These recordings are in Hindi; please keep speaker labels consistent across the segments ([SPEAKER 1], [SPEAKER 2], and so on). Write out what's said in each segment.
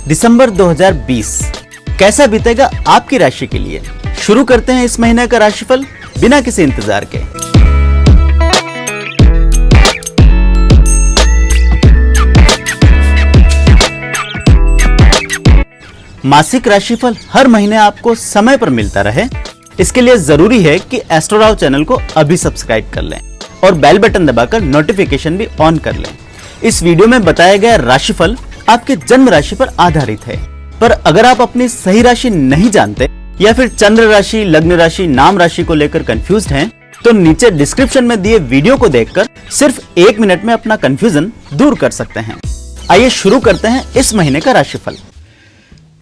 [SPEAKER 1] दिसंबर 2020 कैसा बीतेगा आपकी राशि के लिए। शुरू करते हैं इस महीने का राशिफल बिना किसी इंतजार के। मासिक राशिफल हर महीने आपको समय पर मिलता रहे, इसके लिए जरूरी है कि एस्ट्रोराव चैनल को अभी सब्सक्राइब कर लें और बेल बटन दबाकर नोटिफिकेशन भी ऑन कर लें। इस वीडियो में बताया गया राशिफल आपके जन्म राशि पर आधारित है, पर अगर आप अपनी सही राशि नहीं जानते या फिर चंद्र राशि, लग्न राशि, नाम राशि को लेकर कंफ्यूज्ड हैं, तो नीचे डिस्क्रिप्शन में दिए वीडियो को देखकर सिर्फ 1 मिनट में अपना कंफ्यूजन दूर कर सकते हैं। आइए शुरू करते हैं इस महीने का राशिफल।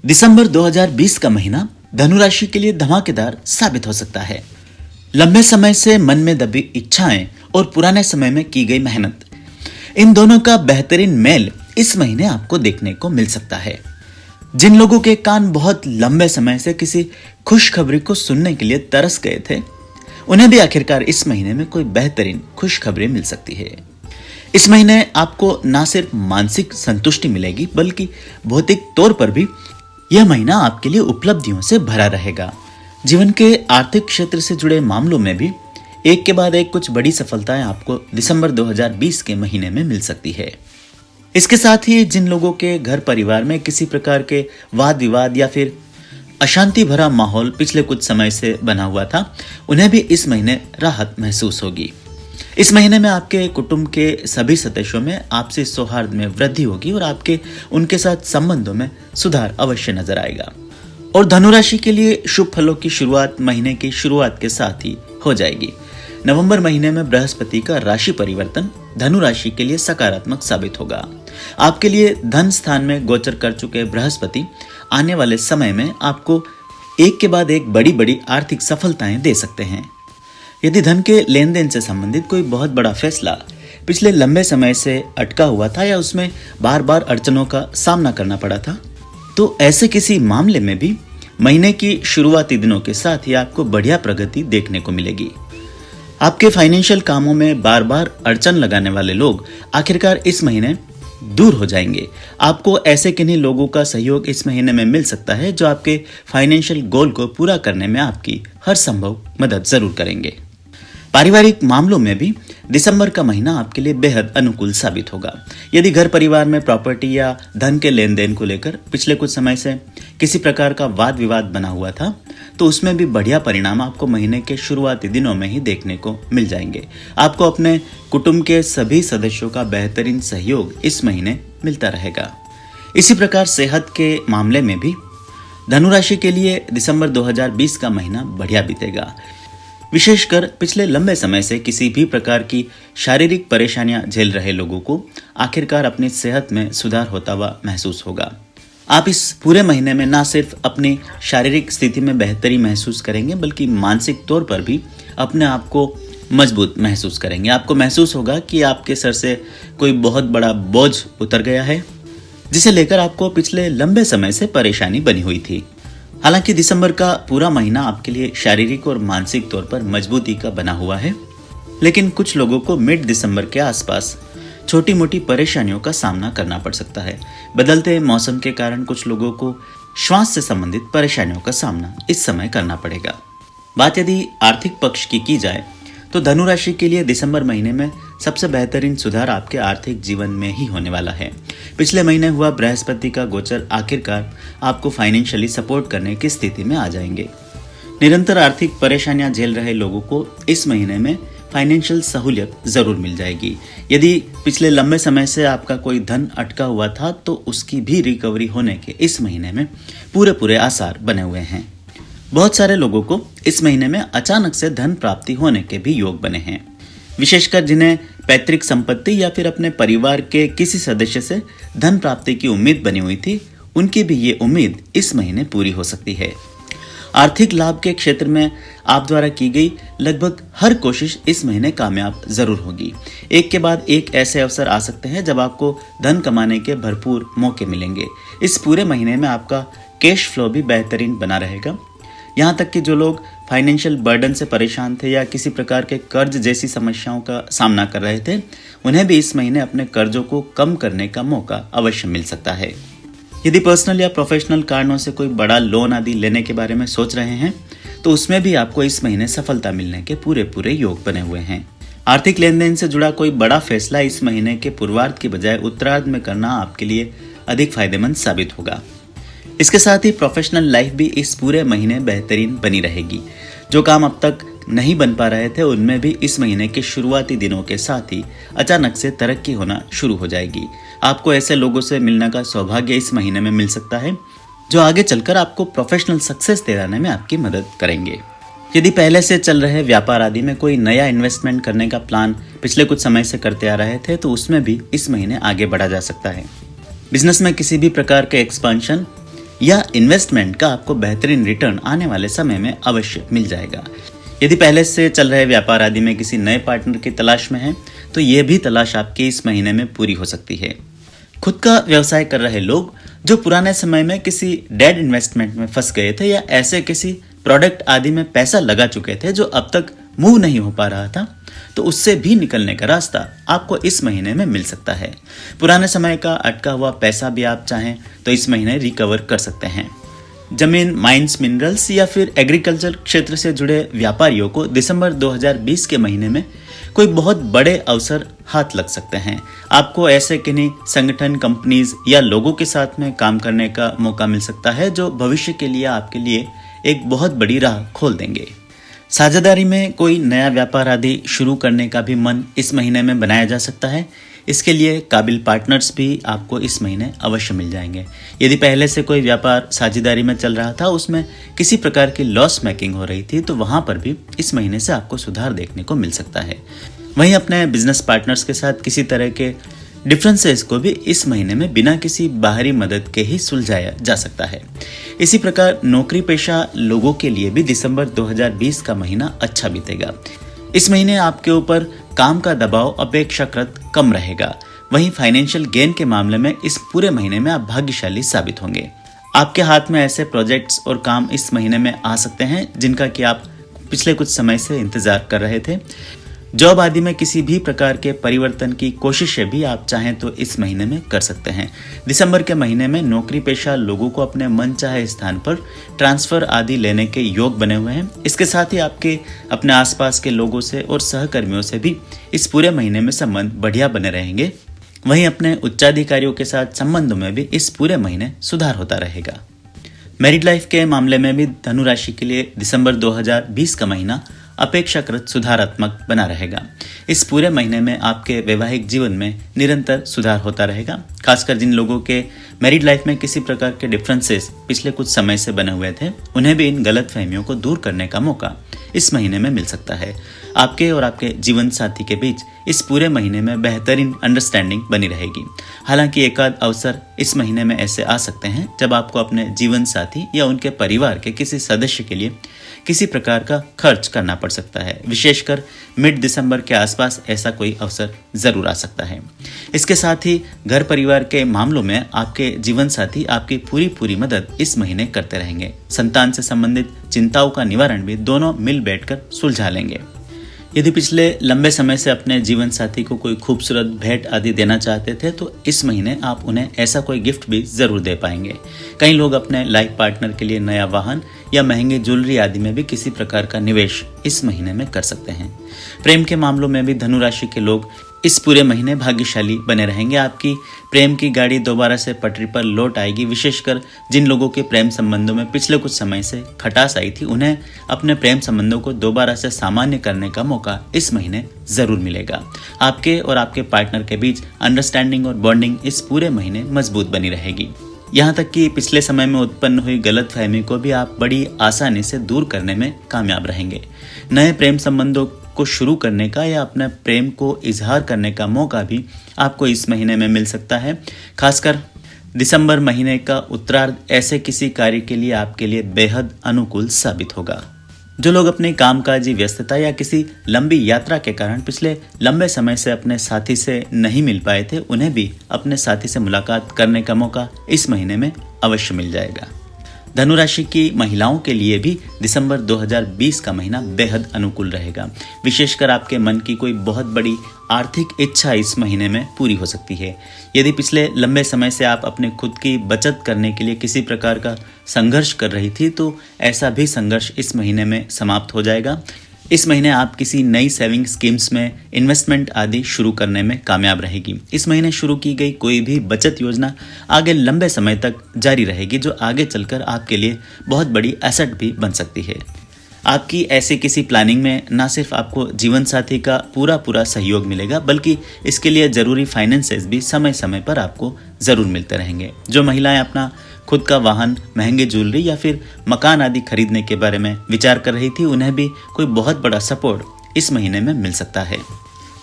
[SPEAKER 1] दिसंबर 2020 का महीना धनु राशि के लिए धमाकेदार साबित हो सकता है। लंबे समय से मन में दबी इच्छाएं और पुराने समय में की गई मेहनत, इन दोनों का बेहतरीन मेल इस महीने आपको देखने को मिल सकता है। जिन लोगों के कान बहुत लंबे समय से किसी खुशखबरी को सुनने के लिए तरस गए थे, उन्हें भी आखिरकार इस महीने में कोई बेहतरीन खुशखबरी मिल सकती है। इस महीने आपको न सिर्फ मानसिक संतुष्टि मिलेगी, बल्कि भौतिक तौर पर भी यह महीना आपके लिए उपलब्धियों से भरा रहेगा। जीवन के आर्थिक क्षेत्र से जुड़े मामलों में भी एक के बाद एक कुछ बड़ी सफलताएं आपको दिसंबर 2020 के महीने में मिल सकती है। इसके साथ ही जिन लोगों के घर परिवार में किसी प्रकार के वाद विवाद या फिर अशांति भरा माहौल पिछले कुछ समय से बना हुआ था, उन्हें भी इस महीने राहत महसूस होगी। इस महीने में आपके कुटुंब के सभी सदस्यों में आपसी सौहार्द में वृद्धि होगी और आपके उनके साथ संबंधों में सुधार अवश्य नजर आएगा। और धनु राशि के लिए शुभ फलों की शुरुआत महीने की शुरुआत के साथ ही हो जाएगी। नवंबर महीने में बृहस्पति का राशि परिवर्तन धनु राशि के लिए सकारात्मक साबित होगा। आपके लिए धन स्थान में गोचर कर चुके बृहस्पति आने वाले समय में आपको एक के बाद एक बड़ी बड़ी आर्थिक सफलताएं दे सकते हैं। यदि धन के लेन देन से संबंधित कोई बहुत बड़ा फैसला पिछले लंबे समय से अटका हुआ था या उसमें बार बार अड़चनों का सामना करना पड़ा था, तो ऐसे किसी मामले में भी महीने की शुरुआती दिनों के साथ ही आपको बढ़िया प्रगति देखने को मिलेगी। आपके फाइनेंशियल कामों में बार बार अड़चन लगाने वाले लोग आखिरकार इस महीने दूर हो जाएंगे। आपको ऐसे किन्हीं लोगों का सहयोग इस महीने में मिल सकता है जो आपके फाइनेंशियल गोल को पूरा करने में आपकी हर संभव मदद जरूर करेंगे। पारिवारिक मामलों में भी दिसंबर का महीना आपके लिए बेहद अनुकूल साबित होगा। यदि घर परिवार में प्रॉपर्टी या धन के लेन देन को लेकर पिछले कुछ समय से किसी प्रकार का वाद विवाद बना हुआ था, तो उसमें भी बढ़िया परिणाम आपको महीने के शुरुआती दिनों में ही देखने को मिल जाएंगे। आपको अपने कुटुंब के सभी सदस्यों का बेहतरीन सहयोग इस महीने मिलता रहेगा। इसी प्रकार सेहत के मामले में भी धनु राशि के लिए दिसंबर 2020 का महीना बढ़िया बीतेगा। विशेषकर पिछले लंबे समय से किसी भी प्रकार की शारीरिक परेशानियां झेल रहे लोगों को आखिरकार अपनी सेहत में सुधार होता हुआ महसूस होगा। आप इस पूरे महीने में न सिर्फ अपनी शारीरिक स्थिति में बेहतरी महसूस करेंगे, बल्कि मानसिक तौर पर भी अपने आप को मजबूत महसूस करेंगे। आपको महसूस होगा कि आपके सर से कोई बहुत बड़ा बोझ उतर गया है, जिसे लेकर आपको पिछले लंबे समय से परेशानी बनी हुई थी। हालांकि दिसंबर का पूरा महीना आपके लिए शारीरिक और मानसिक तौर पर मजबूती का बना हुआ है, लेकिन कुछ लोगों को मिड दिसंबर के आसपास छोटी मोटी परेशानियों का सामना करना पड़ सकता है। बदलते मौसम के कारण कुछ लोगों को श्वास से संबंधित परेशानियों का सामना इस समय करना पड़ेगा। बात यदि आर्थिक पक्ष की जाए तो धनु राशि के लिए दिसंबर महीने में सबसे बेहतरीन सुधार आपके आर्थिक जीवन में ही होने वाला है। पिछले महीने हुआ बृहस्पति का गोचर आखिरकार आपको फाइनेंशियली सपोर्ट करने की स्थिति में आ जाएंगे। निरंतर आर्थिक परेशानियां झेल रहे लोगों को इस महीने में फाइनेंशियल सहूलियत जरूर मिल जाएगी। यदि पिछले लंबे समय से आपका कोई धन अटका हुआ था, तो उसकी भी रिकवरी होने के इस महीने में पूरे आसार बने हुए हैं। बहुत सारे लोगों को इस महीने में अचानक से धन प्राप्ति होने के भी योग बने हैं। विशेषकर जिन्हें पैतृक संपत्ति या फिर अपने परिवार के किसी सदस्य से धन प्राप्ति की उम्मीद बनी हुई थी, उनकी भी ये उम्मीद इस महीने पूरी हो सकती है। आर्थिक लाभ के क्षेत्र में आप द्वारा की गई लगभग हर कोशिश इस महीने कामयाब जरूर होगी। एक के बाद एक ऐसे अवसर आ सकते हैं जब आपको धन कमाने के भरपूर मौके मिलेंगे। इस पूरे महीने में आपका कैश फ्लो भी बेहतरीन बना रहेगा। यहाँ तक कि जो लोग फाइनेंशियल बर्डन से परेशान थे या किसी प्रकार के कर्ज जैसी समस्याओं का सामना कर रहे थे, उन्हें भी इस महीने अपने कर्जों को कम करने का मौका अवश्य मिल सकता है। यदि पर्सनल या प्रोफेशनल कारणों से कोई बड़ा लोन आदि लेने के बारे में सोच रहे हैं तो उसमें भी आपको इस महीने सफलता मिलने के पूरे योग बने हुए हैं। आर्थिक लेन देन से जुड़ा कोई बड़ा फैसला इस महीने के पूर्वार्ध की बजाय उत्तरार्ध में करना आपके लिए अधिक फायदेमंद साबित होगा। इसके साथ ही प्रोफेशनल लाइफ भी इस पूरे महीने बेहतरीन बनी रहेगी। जो काम अब तक नहीं बन पा रहे थे उनमें भी इस महीने के शुरुआती दिनों के साथ ही अचानक से तरक्की होना शुरू हो जाएगी। आपको ऐसे लोगों से मिलने का सौभाग्य इस महीने में मिल सकता है जो आगे चलकर आपको प्रोफेशनल सक्सेस दिलाने में आपकी मदद करेंगे। यदि पहले से चल रहे व्यापार आदि में कोई नया इन्वेस्टमेंट करने का प्लान पिछले कुछ समय से करते आ रहे थे तो उसमें भी इस महीने आगे बढ़ा जा सकता है। बिजनेस में किसी भी प्रकार के एक्सपेंशन या इन्वेस्टमेंट का आपको बेहतरीन रिटर्न आने वाले समय में अवश्य मिल जाएगा। यदि पहले से चल रहे व्यापार आदि में किसी नए पार्टनर की तलाश में है तो यह भी तलाश आपकी इस महीने में पूरी हो सकती है। खुद का व्यवसाय कर रहे लोग जो पुराने समय में किसी डेड इन्वेस्टमेंट में फंस गए थे या ऐसे किसी प्रोडक्ट आदि में पैसा लगा चुके थे जो अब तक मूव नहीं हो पा रहा था तो उससे भी निकलने का रास्ता आपको इस महीने में मिल सकता है। पुराने समय का अटका हुआ पैसा भी आप चाहें तो इस महीने रिकवर कर सकते हैं। जमीन, माइंस, मिनरल्स या फिर एग्रीकल्चर क्षेत्र से जुड़े व्यापारियों को दिसंबर 2020 के महीने में कोई बहुत बड़े अवसर हाथ लग सकते हैं। आपको ऐसे किन्हीं संगठन, कंपनीज या लोगों के साथ में काम करने का मौका मिल सकता है जो भविष्य के लिए आपके लिए एक बहुत बड़ी राह खोल देंगे। साझेदारी में कोई नया व्यापार आदि शुरू करने का भी मन इस महीने में बनाया जा सकता है। इसके लिए काबिल पार्टनर्स भी आपको इस महीने अवश्य मिल जाएंगे। यदि पहले से कोई व्यापार साझेदारी में चल रहा था उसमें किसी प्रकार की लॉस मेकिंग हो रही थी तो वहां पर भी इस महीने से आपको सुधार देखने को मिल सकता है। वहीं अपने बिजनेस पार्टनर्स के साथ किसी तरह के डिफरेंसेस को भी इस महीने में बिना किसी बाहरी मदद के ही सुलझाया जा सकता है। इसी प्रकार नौकरी पेशा लोगों के लिए भी दिसंबर 2020 का महीना अच्छा बीतेगा। इस महीने आपके ऊपर काम का दबाव अपेक्षाकृत कम रहेगा। वहीं फाइनेंशियल गेन के मामले में इस पूरे महीने में आप भाग्यशाली साबित होंगे। आपके हाथ में ऐसे प्रोजेक्ट्स और काम इस महीने में आ सकते हैं जिनका कि आप पिछले कुछ समय से इंतजार कर रहे थे। जॉब आदि में किसी भी प्रकार के परिवर्तन की कोशिशें भी आप चाहें तो इस महीने में कर सकते हैं। दिसंबर के महीने में नौकरी पेशा लोगों को अपने मन चाहे स्थान पर ट्रांसफर आदि लेने के योग बने हुए हैं। इसके साथ ही आपके अपने आसपास के लोगों से और सहकर्मियों से भी इस पूरे महीने में संबंध बढ़िया बने रहेंगे। वहीं अपने उच्चाधिकारियों के साथ संबंधों में भी इस पूरे महीने सुधार होता रहेगा। मैरिड लाइफ के मामले में भी धनु राशि के लिए दिसंबर 2020 का महीना अपेक्षाकृत सुधारात्मक बना रहेगा। इस पूरे महीने में आपके वैवाहिक जीवन में निरंतर सुधार होता रहेगा। खासकर जिन लोगों के मैरिड लाइफ में किसी प्रकार के डिफरेंसेस पिछले कुछ समय से बने हुए थे उन्हें भी इन गलत फहमियों को दूर करने का मौका इस महीने में मिल सकता है। आपके और आपके जीवन साथी के बीच इस पूरे महीने में बेहतरीन अंडरस्टैंडिंग बनी रहेगी। हालांकि एकाध अवसर इस महीने में ऐसे आ सकते हैं जब आपको अपने जीवन साथी या उनके परिवार के किसी सदस्य के लिए किसी प्रकार का खर्च करना पड़ सकता है। विशेषकर मिड दिसंबर के आसपास ऐसा कोई अवसर जरूर आ सकता है। इसके साथ ही घर परिवार के मामलों में आपके जीवन साथी आपकी पूरी मदद इस महीने करते रहेंगे। संतान से संबंधित चिंताओं का निवारण भी दोनों मिल बैठकर सुलझा लेंगे। यदि पिछले लंबे समय से अपने जीवन साथी को कोई खूबसूरत भेंट आदि देना चाहते थे तो इस महीने आप उन्हें ऐसा कोई गिफ्ट भी जरूर दे पाएंगे। कई लोग अपने लाइफ पार्टनर के लिए नया वाहन या महंगी ज्वेलरी आदि में भी किसी प्रकार का निवेश इस महीने में कर सकते हैं। प्रेम के मामलों में भी धनु राशि के लोग इस पूरे महीने भाग्यशाली बने रहेंगे। आपकी प्रेम की गाड़ी दोबारा से पटरी पर लौट आएगी। विशेषकर जिन लोगों के प्रेम संबंधों में पिछले कुछ समय से खटास आई थी उन्हें अपने प्रेम संबंधों को दोबारा से सामान्य करने का मौका इस महीने जरूर मिलेगा। आपके और आपके पार्टनर के बीच अंडरस्टैंडिंग और बॉन्डिंग इस पूरे महीने मजबूत बनी रहेगी। यहाँ तक कि पिछले समय में उत्पन्न हुई गलतफहमी को भी आप बड़ी आसानी से दूर करने में कामयाब रहेंगे। नए प्रेम संबंधों को शुरू करने का या अपने प्रेम को इजहार करने का मौका भी आपको इस महीने में मिल सकता है। खासकर दिसंबर महीने का उत्तरार्ध ऐसे किसी कार्य के लिए आपके लिए बेहद अनुकूल साबित होगा। जो लोग अपनी कामकाजी व्यस्तता या किसी लंबी यात्रा के कारण पिछले लंबे समय से अपने साथी से नहीं मिल पाए थे उन्हें भी अपने साथी से मुलाकात करने का मौका इस महीने में अवश्य मिल जाएगा। धनु राशि की महिलाओं के लिए भी दिसंबर 2020 का महीना बेहद अनुकूल रहेगा। विशेषकर आपके मन की कोई बहुत बड़ी आर्थिक इच्छा इस महीने में पूरी हो सकती है। यदि पिछले लंबे समय से आप अपने खुद की बचत करने के लिए किसी प्रकार का संघर्ष कर रही थी, तो ऐसा भी संघर्ष इस महीने में समाप्त हो जाएगा। इस महीने आप किसी नई सेविंग स्कीम्स में इन्वेस्टमेंट आदि शुरू करने में कामयाब रहेगी। इस महीने शुरू की गई कोई भी बचत योजना आगे लंबे समय तक जारी रहेगी, जो आगे चलकर आपके लिए बहुत बड़ी एसेट भी बन सकती है। आपकी ऐसे किसी प्लानिंग में न सिर्फ आपको जीवन साथी का पूरा सहयोग मिलेगा, बल्कि इसके लिए जरूरी फाइनेंसेस भी समय समय पर आपको जरूर मिलते रहेंगे। जो महिलाएं अपना खुद का वाहन, महंगे ज्वेलरी या फिर मकान आदि खरीदने के बारे में विचार कर रही थी, उन्हें भी कोई बहुत बड़ा सपोर्ट इस महीने में मिल सकता है।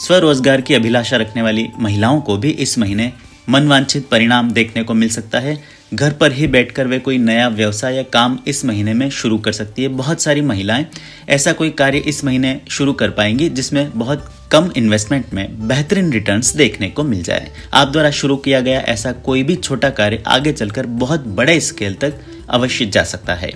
[SPEAKER 1] स्वरोजगार की अभिलाषा रखने वाली महिलाओं को भी इस महीने मनवांछित परिणाम देखने को मिल सकता है। घर पर ही बैठकर वे कोई नया व्यवसाय या काम इस महीने में शुरू कर सकती है। बहुत सारी महिलाएं ऐसा कोई कार्य इस महीने शुरू कर पाएंगी जिसमें बहुत कम इन्वेस्टमेंट में बेहतरीन रिटर्न्स देखने को मिल जाए। आप द्वारा शुरू किया गया ऐसा कोई भी छोटा कार्य आगे चलकर बहुत बड़े स्केल तक अवश्य जा सकता है।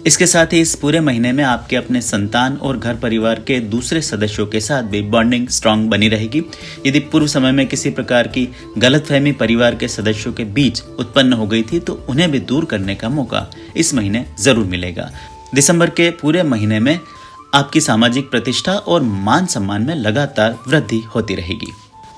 [SPEAKER 1] इसके साथ ही इस पूरे महीने में आपके अपने संतान और घर परिवार के दूसरे सदस्यों के साथ भी बॉन्डिंग स्ट्रांग बनी रहेगी। यदि पूर्व समय में किसी प्रकार की गलतफहमी परिवार के सदस्यों के बीच उत्पन्न हो गई थी, तो उन्हें भी दूर करने का मौका इस महीने जरूर मिलेगा। दिसंबर के पूरे महीने में आपकी सामाजिक प्रतिष्ठा और मान सम्मान में लगातार वृद्धि होती रहेगी।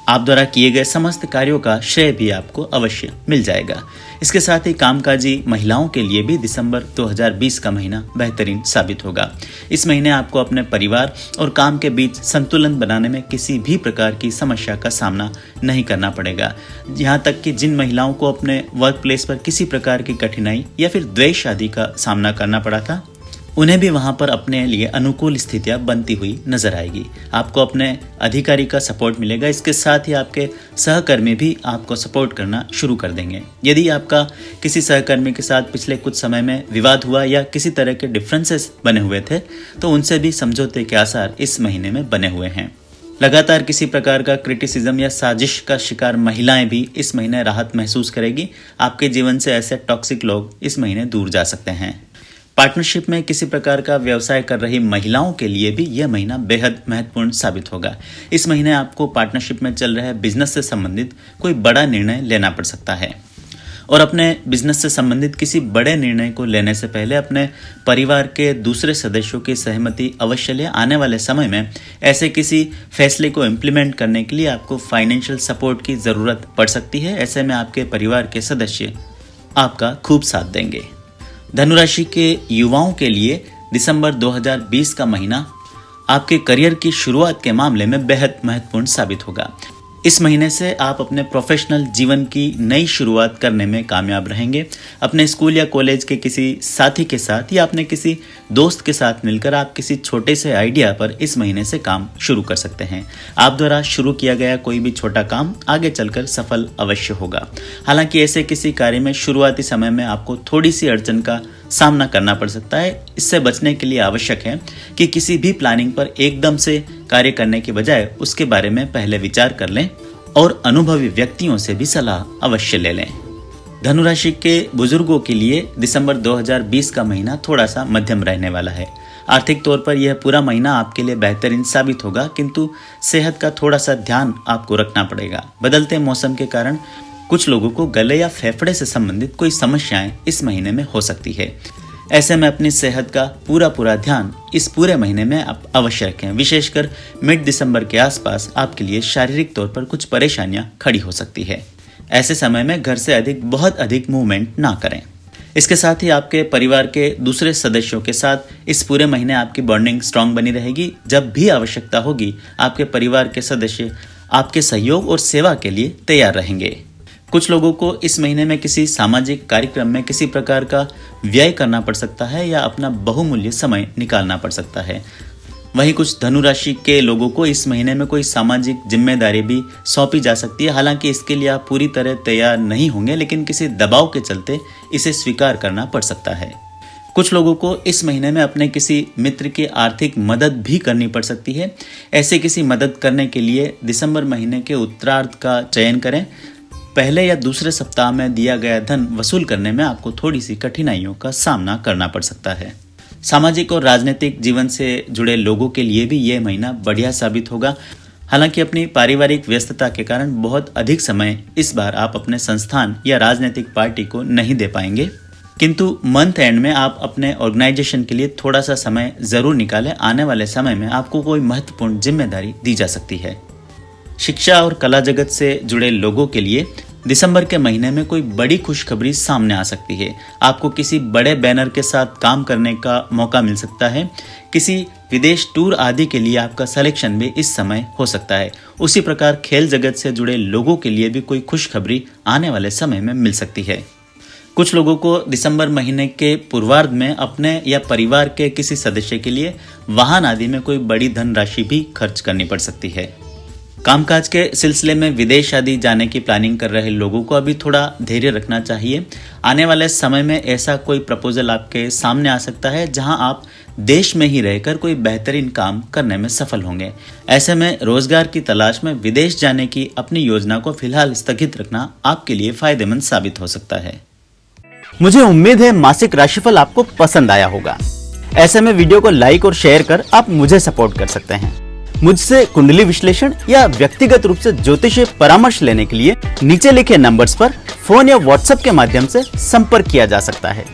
[SPEAKER 1] आप द्वारा किए गए समस्त कार्यों का श्रेय भी आपको अवश्य मिल जाएगा। इसके साथ ही कामकाजी महिलाओं के लिए भी दिसंबर 2020 का महीना बेहतरीन साबित होगा। इस महीने आपको अपने परिवार और काम के बीच संतुलन बनाने में किसी भी प्रकार की समस्या का सामना नहीं करना पड़ेगा। यहाँ तक कि जिन महिलाओं को अपने वर्क प्लेस पर किसी प्रकार की कठिनाई या फिर द्वेष आदि का सामना करना पड़ा था, उन्हें भी वहां पर अपने लिए अनुकूल स्थितियां बनती हुई नजर आएगी। आपको अपने अधिकारी का सपोर्ट मिलेगा। इसके साथ ही आपके सहकर्मी भी आपको सपोर्ट करना शुरू कर देंगे। यदि आपका किसी सहकर्मी के साथ पिछले कुछ समय में विवाद हुआ या किसी तरह के डिफरेंसेस बने हुए थे, तो उनसे भी समझौते के आसार इस महीने में बने हुए हैं। लगातार किसी प्रकार का क्रिटिसिज्म या साजिश का शिकार महिलाएं भी इस महीने राहत महसूस करेगी। आपके जीवन से ऐसे टॉक्सिक लोग इस महीने दूर जा सकते हैं। पार्टनरशिप में किसी प्रकार का व्यवसाय कर रही महिलाओं के लिए भी यह महीना बेहद महत्वपूर्ण साबित होगा। इस महीने आपको पार्टनरशिप में चल रहे बिजनेस से संबंधित कोई बड़ा निर्णय लेना पड़ सकता है, और अपने बिजनेस से संबंधित किसी बड़े निर्णय को लेने से पहले अपने परिवार के दूसरे सदस्यों की सहमति अवश्य लें। आने वाले समय में ऐसे किसी फैसले को इम्प्लीमेंट करने के लिए आपको फाइनेंशियल सपोर्ट की ज़रूरत पड़ सकती है। ऐसे में आपके परिवार के सदस्य आपका खूब साथ देंगे। धनुराशि के युवाओं के लिए दिसंबर 2020 का महीना आपके करियर की शुरुआत के मामले में बेहद महत्वपूर्ण साबित होगा। इस महीने से आप अपने प्रोफेशनल जीवन की नई शुरुआत करने में कामयाब रहेंगे। अपने स्कूल या कॉलेज के किसी साथी के साथ या अपने किसी दोस्त के साथ मिलकर आप किसी छोटे से आइडिया पर इस महीने से काम शुरू कर सकते हैं। आप द्वारा शुरू किया गया कोई भी छोटा काम आगे चलकर सफल अवश्य होगा। हालांकि ऐसे किसी कार्य में शुरुआती समय में आपको थोड़ी सी अड़चन का सामना करना पड़ सकता है। इससे बचने के लिए आवश्यक है कि किसी भी प्लानिंग पर एकदम से कार्य करने के बजाय उसके बारे में पहले विचार कर लें और अनुभवी व्यक्तियों से भी सलाह अवश्य ले लें। धनुराशि के बुजुर्गों के लिए दिसंबर 2020 का महीना थोड़ा सा मध्यम रहने वाला है। आर्थिक तौर पर यह पूरा महीना आपके लिए बेहतरीन साबित होगा, किंतु सेहत का थोड़ा सा ध्यान आपको रखना पड़ेगा। बदलते मौसम के कारण कुछ लोगों को गले या फेफड़े से संबंधित कोई समस्याएं इस महीने में हो सकती है। ऐसे में अपनी सेहत का पूरा ध्यान इस पूरे महीने में आप अवश्य रखें। विशेषकर मिड दिसंबर के आसपास आपके लिए शारीरिक तौर पर कुछ परेशानियां खड़ी हो सकती है। ऐसे समय में घर से बहुत अधिक मूवमेंट ना करें। इसके साथ ही आपके परिवार के दूसरे सदस्यों के साथ इस पूरे महीने आपकी बॉन्डिंग स्ट्रांग बनी रहेगी। जब भी आवश्यकता होगी आपके परिवार के सदस्य आपके सहयोग और सेवा के लिए तैयार रहेंगे। कुछ लोगों को इस महीने में किसी सामाजिक कार्यक्रम में किसी प्रकार का व्यय करना पड़ सकता है या अपना बहुमूल्य समय निकालना पड़ सकता है। वहीं कुछ धनु राशि के लोगों को इस महीने में कोई सामाजिक जिम्मेदारी भी सौंपी जा सकती है। हालांकि इसके लिए आप पूरी तरह तैयार नहीं होंगे, लेकिन किसी दबाव के चलते इसे स्वीकार करना पड़ सकता है। कुछ लोगों को इस महीने में अपने किसी मित्र की आर्थिक मदद भी करनी पड़ सकती है। ऐसे किसी मदद करने के लिए दिसंबर महीने के उत्तरार्ध का चयन करें। पहले या दूसरे सप्ताह में दिया गया धन वसूल करने में आपको थोड़ी सी कठिनाइयों का सामना करना पड़ सकता है। सामाजिक और राजनीतिक जीवन से जुड़े लोगों के लिए भी ये महीना बढ़िया साबित होगा। हालांकि अपनी पारिवारिक व्यस्तता के कारण बहुत अधिक समय इस बार आप अपने संस्थान या राजनीतिक पार्टी को नहीं दे पाएंगे, किंतु मंथ एंड में आप अपने ऑर्गेनाइजेशन के लिए थोड़ा सा समय जरूर निकालें। आने वाले समय में आपको कोई महत्वपूर्ण जिम्मेदारी दी जा सकती है। शिक्षा और कला जगत से जुड़े लोगों के लिए दिसंबर के महीने में कोई बड़ी खुशखबरी सामने आ सकती है। आपको किसी बड़े बैनर के साथ काम करने का मौका मिल सकता है। किसी विदेश टूर आदि के लिए आपका सिलेक्शन भी इस समय हो सकता है। उसी प्रकार खेल जगत से जुड़े लोगों के लिए भी कोई खुशखबरी आने वाले समय में मिल सकती है। कुछ लोगों को दिसंबर महीने के पूर्वार्ध में अपने या परिवार के किसी सदस्य के लिए वाहन आदि में कोई बड़ी धनराशि भी खर्च करनी पड़ सकती है। कामकाज के सिलसिले में विदेश आदि जाने की प्लानिंग कर रहे लोगों को अभी थोड़ा धैर्य रखना चाहिए। आने वाले समय में ऐसा कोई प्रपोजल आपके सामने आ सकता है जहां आप देश में ही रहकर कोई बेहतरीन काम करने में सफल होंगे। ऐसे में रोजगार की तलाश में विदेश जाने की अपनी योजना को फिलहाल स्थगित रखना आपके लिए फायदेमंद साबित हो सकता है।
[SPEAKER 2] मुझे उम्मीद है मासिक राशिफल आपको पसंद आया होगा। ऐसे में वीडियो को लाइक और शेयर कर आप मुझे सपोर्ट कर सकते हैं। मुझसे कुंडली विश्लेषण या व्यक्तिगत रूप से ज्योतिषीय परामर्श लेने के लिए नीचे लिखे नंबर्स पर फोन या व्हाट्सएप के माध्यम से संपर्क किया जा सकता है।